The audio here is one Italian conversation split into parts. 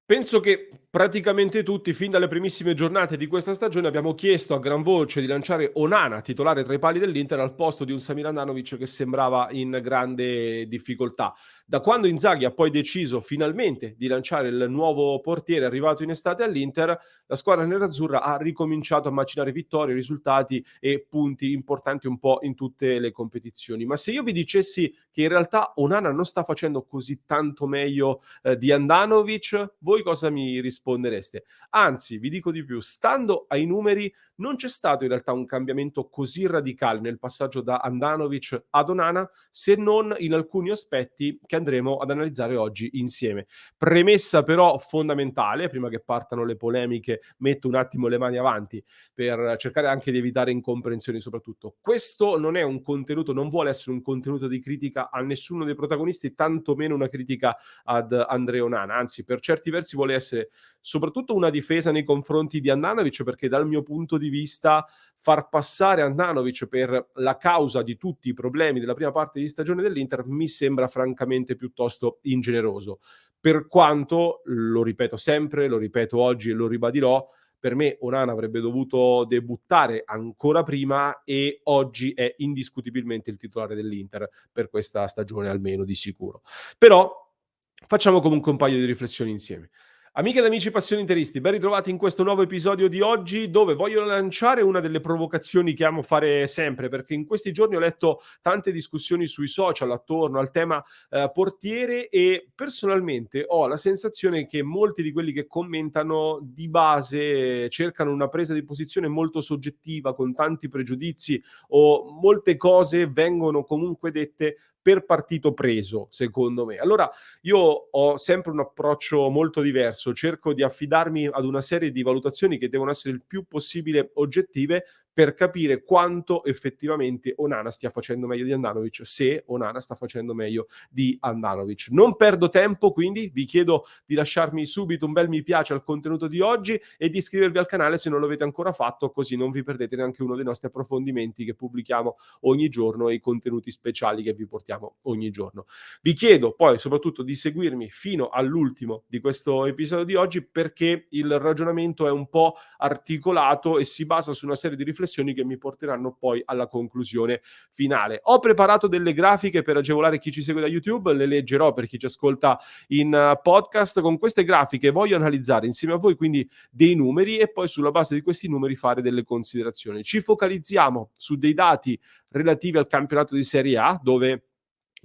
Penso che praticamente tutti, fin dalle primissime giornate di questa stagione, abbiamo chiesto a gran voce di lanciare Onana titolare tra i pali dell'Inter al posto di un Samir Handanovic che sembrava in grande difficoltà. Da quando Inzaghi ha poi deciso finalmente di lanciare il nuovo portiere arrivato in estate all'Inter, la squadra nerazzurra ha ricominciato a macinare vittorie, risultati e punti importanti un po' in tutte le competizioni. Ma se io vi dicessi che in realtà Onana non sta facendo così tanto meglio di Handanovic, voi cosa mi rispondereste? Anzi, vi dico di più, stando ai numeri non c'è stato in realtà un cambiamento così radicale nel passaggio da Handanovic ad Onana, se non in alcuni aspetti che andremo ad analizzare oggi insieme. Premessa però fondamentale, prima che partano le polemiche, metto un attimo le mani avanti per cercare anche di evitare incomprensioni soprattutto. Questo non è un contenuto, non vuole essere un contenuto di critica a nessuno dei protagonisti, tantomeno una critica ad Andrea Onana, anzi per certi versi vuole essere soprattutto una difesa nei confronti di Handanovic, perché dal mio punto di vista far passare Handanovic per la causa di tutti i problemi della prima parte di stagione dell'Inter mi sembra francamente piuttosto ingeneroso. Per quanto, lo ripeto sempre, lo ripeto oggi e lo ribadirò, per me Onana avrebbe dovuto debuttare ancora prima e oggi è indiscutibilmente il titolare dell'Inter per questa stagione almeno di sicuro. Però facciamo comunque un paio di riflessioni insieme. Amiche ed amici passioni interisti, ben ritrovati in questo nuovo episodio di oggi dove voglio lanciare una delle provocazioni che amo fare sempre, perché in questi giorni ho letto tante discussioni sui social attorno al tema portiere e personalmente ho la sensazione che molti di quelli che commentano di base cercano una presa di posizione molto soggettiva, con tanti pregiudizi o molte cose vengono comunque dette per partito preso, secondo me. Allora, io ho sempre un approccio molto diverso, cerco di affidarmi ad una serie di valutazioni che devono essere il più possibile oggettive per capire quanto effettivamente Onana stia facendo meglio di Handanovic, se Onana sta facendo meglio di Handanovic. Non perdo tempo, quindi vi chiedo di lasciarmi subito un bel mi piace al contenuto di oggi e di iscrivervi al canale se non l'avete ancora fatto, così non vi perdete neanche uno dei nostri approfondimenti che pubblichiamo ogni giorno e i contenuti speciali che vi portiamo ogni giorno. Vi chiedo poi soprattutto di seguirmi fino all'ultimo di questo episodio di oggi perché il ragionamento è un po' articolato e si basa su una serie di riflessioni che mi porteranno poi alla conclusione finale. Ho preparato delle grafiche per agevolare chi ci segue da YouTube, le leggerò per chi ci ascolta in podcast. Con queste grafiche voglio analizzare insieme a voi quindi dei numeri e poi sulla base di questi numeri fare delle considerazioni. Ci focalizziamo su dei dati relativi al campionato di Serie A, dove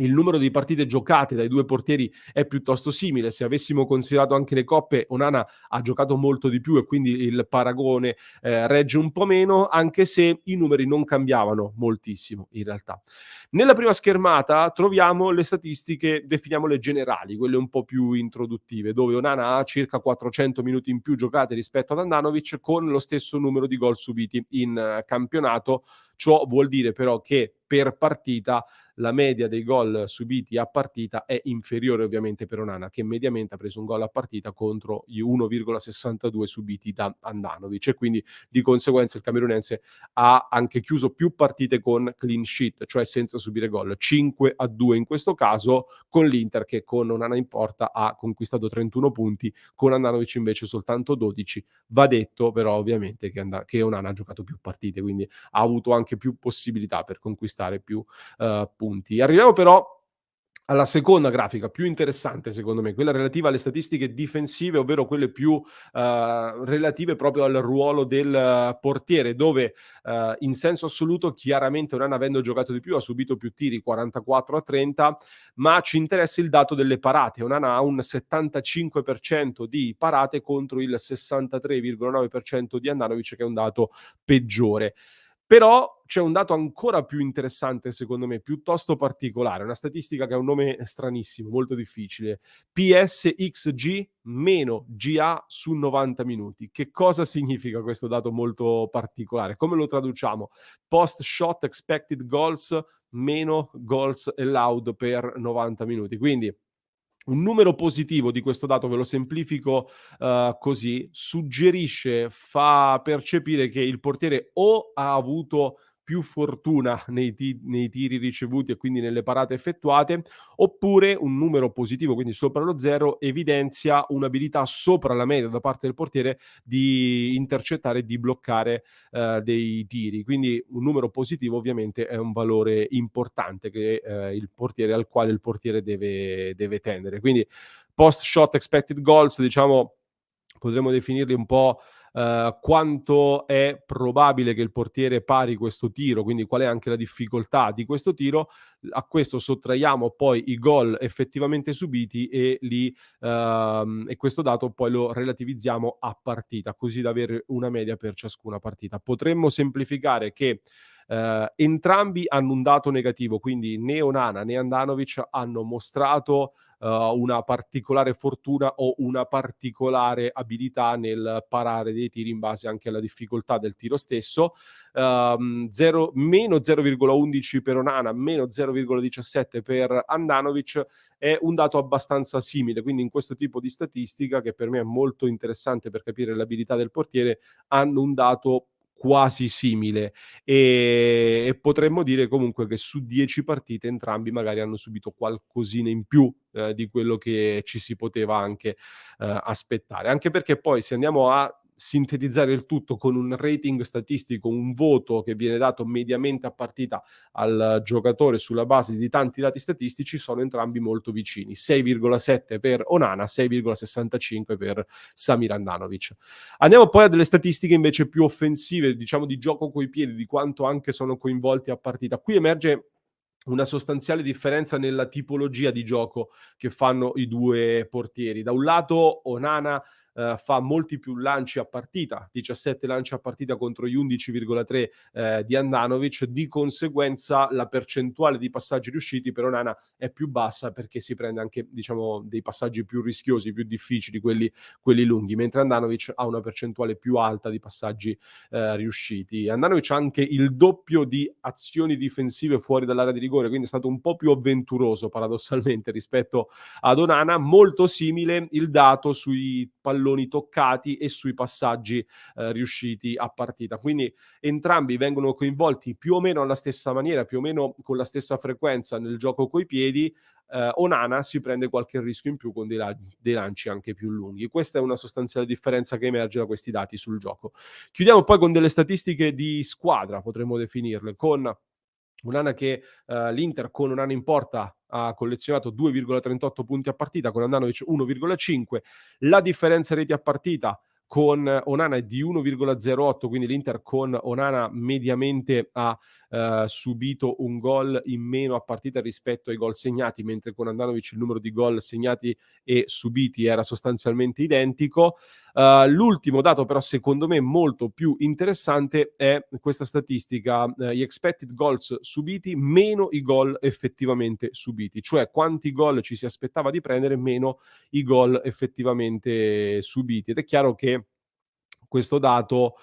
il numero di partite giocate dai due portieri è piuttosto simile. Se avessimo considerato anche le coppe, Onana ha giocato molto di più e quindi il paragone regge un po' meno, anche se i numeri non cambiavano moltissimo in realtà. Nella prima schermata troviamo le statistiche, definiamole generali, quelle un po' più introduttive, dove Onana ha circa 400 minuti in più giocate rispetto ad Handanovic con lo stesso numero di gol subiti in campionato. Ciò vuol dire però che per partita la media dei gol subiti a partita è inferiore ovviamente per Onana, che mediamente ha preso un gol a partita contro gli 1,62 subiti da Handanovic e quindi di conseguenza il camerunense ha anche chiuso più partite con clean sheet, cioè senza subire gol, 5-2 in questo caso, con l'Inter che con Onana in porta ha conquistato 31 punti, con Handanovic invece soltanto 12. Va detto però ovviamente che Onana ha giocato più partite, quindi ha avuto anche più possibilità per conquistare più punti. Arriviamo però alla seconda grafica, più interessante secondo me, quella relativa alle statistiche difensive, ovvero quelle più relative proprio al ruolo del portiere, dove in senso assoluto chiaramente Onana avendo giocato di più ha subito più tiri, 44-30, ma ci interessa il dato delle parate. Onana ha un 75% di parate contro il 63,9% di Handanovic, che è un dato peggiore. Però c'è un dato ancora più interessante secondo me, piuttosto particolare, una statistica che ha un nome stranissimo, molto difficile. PSXG meno GA su 90 minuti. Che cosa significa questo dato molto particolare? Come lo traduciamo? Post shot expected goals meno goals allowed per 90 minuti. Quindi un numero positivo di questo dato, ve lo semplifico, così, suggerisce, fa percepire che il portiere o ha avuto più fortuna nei tiri ricevuti e quindi nelle parate effettuate, oppure un numero positivo, quindi sopra lo 0, evidenzia un'abilità sopra la media da parte del portiere di intercettare e di bloccare dei tiri. Quindi un numero positivo ovviamente è un valore importante che al quale il portiere deve tendere. Quindi post shot expected goals, diciamo, potremmo definirli un po' quanto è probabile che il portiere pari questo tiro, quindi qual è anche la difficoltà di questo tiro. A questo sottraiamo poi i gol effettivamente subiti e questo dato poi lo relativizziamo a partita, così da avere una media per ciascuna partita. Potremmo semplificare che entrambi hanno un dato negativo, quindi né Onana né Handanovic hanno mostrato una particolare fortuna o una particolare abilità nel parare dei tiri in base anche alla difficoltà del tiro stesso. Meno 0,11 per Onana, meno 0,17 per Handanovic è un dato abbastanza simile, quindi in questo tipo di statistica, che per me è molto interessante per capire l'abilità del portiere, hanno un dato quasi simile e potremmo dire comunque che su 10 partite entrambi magari hanno subito qualcosina in più di quello che ci si poteva anche aspettare. Anche perché poi se andiamo a sintetizzare il tutto con un rating statistico, un voto che viene dato mediamente a partita al giocatore sulla base di tanti dati statistici, sono entrambi molto vicini. 6,7 per Onana, 6,65 per Samir Handanovic. Andiamo poi a delle statistiche invece più offensive, diciamo di gioco coi piedi, di quanto anche sono coinvolti a partita. Qui emerge una sostanziale differenza nella tipologia di gioco che fanno i due portieri. Da un lato Onana fa molti più lanci a partita, 17 lanci a partita contro gli 11,3 di Handanovic, di conseguenza la percentuale di passaggi riusciti per Onana è più bassa perché si prende anche, diciamo, dei passaggi più rischiosi, più difficili, quelli lunghi, mentre Handanovic ha una percentuale più alta di passaggi riusciti. Handanovic ha anche il doppio di azioni difensive fuori dall'area di rigore, quindi è stato un po' più avventuroso paradossalmente rispetto ad Onana. Molto simile il dato sui palloni toccati e sui passaggi riusciti a partita, quindi entrambi vengono coinvolti più o meno alla stessa maniera, più o meno con la stessa frequenza nel gioco coi piedi. Onana si prende qualche rischio in più con dei lanci anche più lunghi. Questa è una sostanziale differenza che emerge da questi dati sul gioco. Chiudiamo poi con delle statistiche di squadra, potremmo definirle, con Onana che l'Inter con Onana in porta ha collezionato 2,38 punti a partita, con Handanovic 1,5. La differenza reti a partita con Onana è di 1,08, quindi l'Inter con Onana mediamente ha subito un gol in meno a partita rispetto ai gol segnati, mentre con Handanovic il numero di gol segnati e subiti era sostanzialmente identico. L'ultimo dato però secondo me molto più interessante è questa statistica, gli expected goals subiti meno i gol effettivamente subiti, cioè quanti gol ci si aspettava di prendere meno i gol effettivamente subiti. Ed è chiaro che questo dato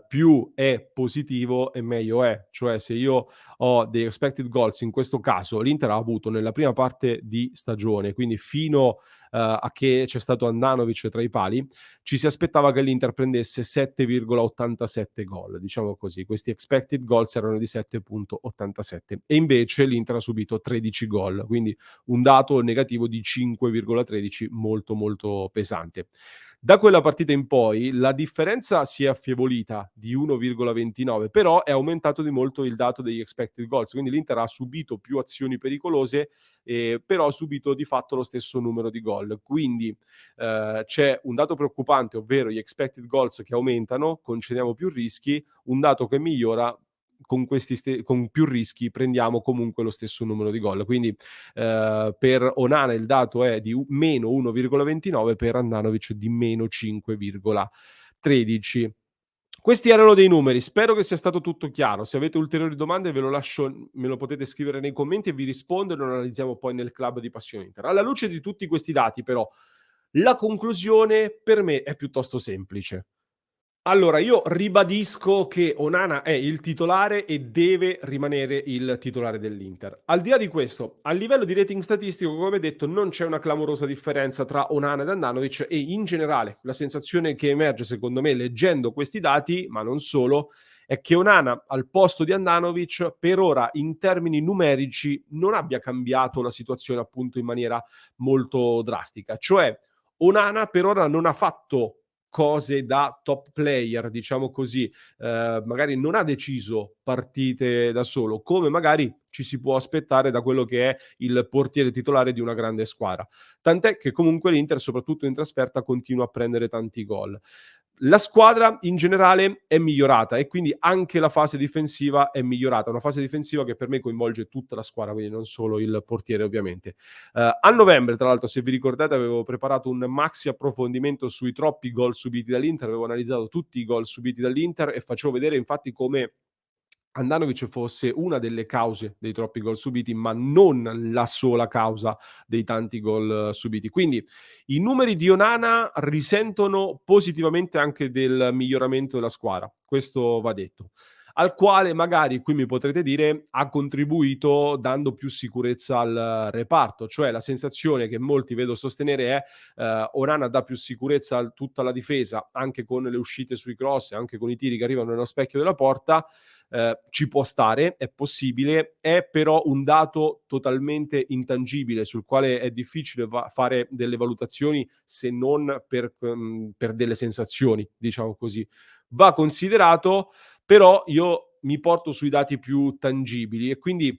più è positivo e meglio è. Cioè se io ho dei expected goals, in questo caso l'Inter ha avuto nella prima parte di stagione, quindi fino a che c'è stato Handanovic tra i pali, ci si aspettava che l'Inter prendesse 7,87 gol, diciamo così. Questi expected goals erano di 7,87 e invece l'Inter ha subito 13 gol, quindi un dato negativo di 5,13 molto molto pesante. Da quella partita in poi la differenza si è affievolita di 1,29, però è aumentato di molto il dato degli expected goals, quindi l'Inter ha subito più azioni pericolose, però ha subito di fatto lo stesso numero di gol. Quindi c'è un dato preoccupante, ovvero gli expected goals che aumentano, concediamo più rischi, un dato che migliora, con più rischi prendiamo comunque lo stesso numero di gol. Quindi per Onana il dato è di meno 1,29, per Handanovic di meno 5,13. Questi erano dei numeri, spero che sia stato tutto chiaro. Se avete ulteriori domande ve lo lascio, me lo potete scrivere nei commenti e vi rispondo e lo analizziamo poi nel club di Passione Inter. Alla luce di tutti questi dati però, la conclusione per me è piuttosto semplice. Allora, io ribadisco che Onana è il titolare e deve rimanere il titolare dell'Inter. Al di là di questo, a livello di rating statistico, come detto, non c'è una clamorosa differenza tra Onana ed Handanovic e in generale la sensazione che emerge, secondo me, leggendo questi dati, ma non solo, è che Onana al posto di Handanovic per ora in termini numerici non abbia cambiato la situazione appunto in maniera molto drastica. Cioè Onana per ora non ha fatto cose da top player, diciamo così, magari non ha deciso partite da solo, come magari ci si può aspettare da quello che è il portiere titolare di una grande squadra. Tant'è che comunque l'Inter, soprattutto in trasferta, continua a prendere tanti gol. La squadra in generale è migliorata e quindi anche la fase difensiva è migliorata, una fase difensiva che per me coinvolge tutta la squadra, quindi non solo il portiere ovviamente. A novembre, tra l'altro, se vi ricordate, avevo preparato un maxi approfondimento sui troppi gol subiti dall'Inter, avevo analizzato tutti i gol subiti dall'Inter e facevo vedere infatti come Handanovic fosse una delle cause dei troppi gol subiti, ma non la sola causa dei tanti gol subiti. Quindi i numeri di Onana risentono positivamente anche del miglioramento della squadra, questo va detto. Al quale magari, qui mi potrete dire, ha contribuito dando più sicurezza al reparto, cioè la sensazione che molti vedo sostenere è Onana dà più sicurezza a tutta la difesa, anche con le uscite sui cross, anche con i tiri che arrivano nello specchio della porta, ci può stare, è possibile, è però un dato totalmente intangibile sul quale è difficile fare delle valutazioni se non per delle sensazioni, diciamo così. Va considerato, però io mi porto sui dati più tangibili e quindi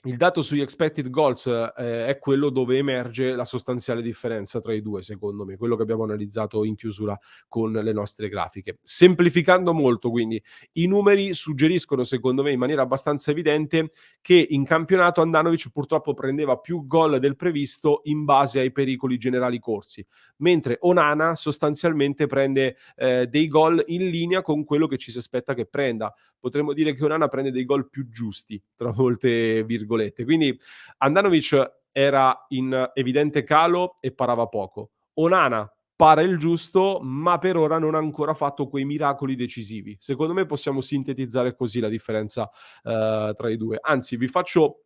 il dato sugli expected goals è quello dove emerge la sostanziale differenza tra i due, secondo me, quello che abbiamo analizzato in chiusura con le nostre grafiche. Semplificando molto, quindi, i numeri suggeriscono, secondo me, in maniera abbastanza evidente che in campionato Handanovic purtroppo prendeva più gol del previsto in base ai pericoli generali corsi, mentre Onana sostanzialmente prende dei gol in linea con quello che ci si aspetta che prenda. Potremmo dire che Onana prende dei gol più giusti, tra molte virgolette. Quindi Handanovic era in evidente calo e parava poco. Onana para il giusto, ma per ora non ha ancora fatto quei miracoli decisivi. Secondo me possiamo sintetizzare così la differenza tra i due. Anzi, vi faccio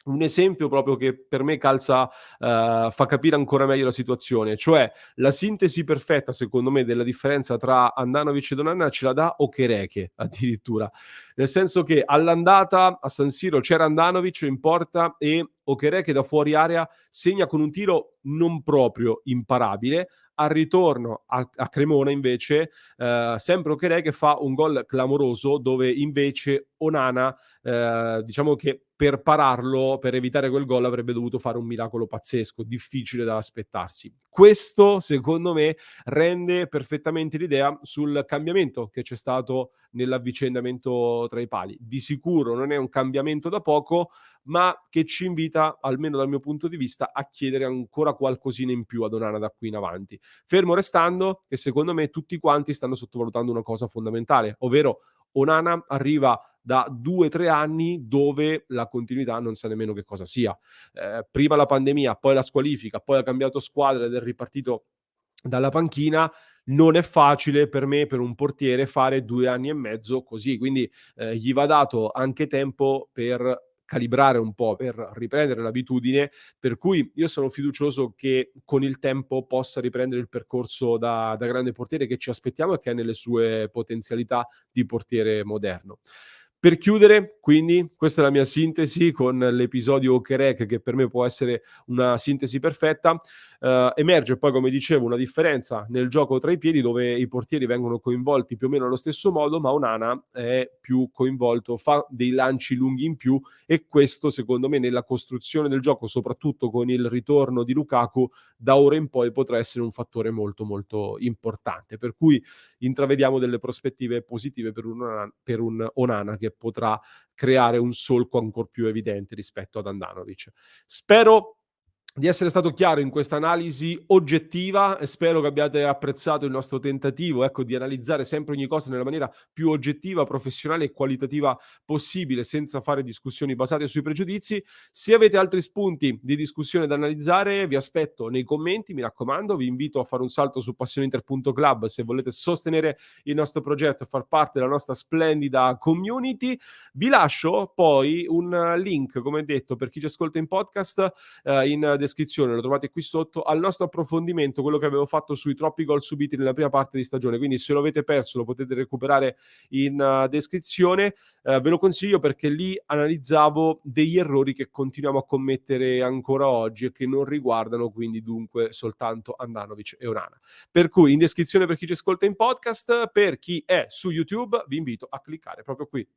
un esempio proprio che per me calza, fa capire ancora meglio la situazione, cioè la sintesi perfetta secondo me della differenza tra Handanovic ed Onana ce la dà Okereke addirittura, nel senso che all'andata a San Siro c'era Handanovic in porta e Okereke da fuori area segna con un tiro non proprio imparabile. Al ritorno a Cremona invece sempre Okereke fa un gol clamoroso dove invece Onana diciamo che per pararlo, per evitare quel gol avrebbe dovuto fare un miracolo pazzesco, difficile da aspettarsi. Questo secondo me rende perfettamente l'idea sul cambiamento che c'è stato nell'avvicendamento tra i pali. Di sicuro non è un cambiamento da poco, ma che ci invita, almeno dal mio punto di vista, a chiedere ancora qualcosina in più ad Onana da qui in avanti. Fermo restando che secondo me tutti quanti stanno sottovalutando una cosa fondamentale, ovvero Onana arriva da 2-3 anni dove la continuità non sa nemmeno che cosa sia. Prima la pandemia, poi la squalifica, poi ha cambiato squadra ed è ripartito dalla panchina. Non è facile per me, per un portiere, fare 2 anni e mezzo così, quindi gli va dato anche tempo per calibrare un po', per riprendere l'abitudine, per cui io sono fiducioso che con il tempo possa riprendere il percorso da grande portiere che ci aspettiamo e che ha nelle sue potenzialità di portiere moderno. Per chiudere, quindi, questa è la mia sintesi con l'episodio Okereke, che per me può essere una sintesi perfetta. Emerge poi, come dicevo, una differenza nel gioco tra i piedi, dove i portieri vengono coinvolti più o meno allo stesso modo, ma Onana è più coinvolto, fa dei lanci lunghi in più e questo, secondo me, nella costruzione del gioco, soprattutto con il ritorno di Lukaku, da ora in poi potrà essere un fattore molto, molto importante. Per cui intravediamo delle prospettive positive per un Onana che potrà creare un solco ancor più evidente rispetto ad Handanovic. Spero di essere stato chiaro in questa analisi oggettiva e spero che abbiate apprezzato il nostro tentativo, ecco, di analizzare sempre ogni cosa nella maniera più oggettiva, professionale e qualitativa possibile, senza fare discussioni basate sui pregiudizi. Se avete altri spunti di discussione da analizzare, vi aspetto nei commenti, mi raccomando, vi invito a fare un salto su passioninter.club se volete sostenere il nostro progetto e far parte della nostra splendida community. Vi lascio poi un link, come detto, per chi ci ascolta in podcast, in descrizione, lo trovate qui sotto, al nostro approfondimento, quello che avevo fatto sui troppi gol subiti nella prima parte di stagione, quindi se lo avete perso lo potete recuperare in descrizione. Ve lo consiglio perché lì analizzavo degli errori che continuiamo a commettere ancora oggi e che non riguardano quindi dunque soltanto Handanovic e Onana. Per cui in descrizione per chi ci ascolta in podcast, per chi è su YouTube vi invito a cliccare proprio qui.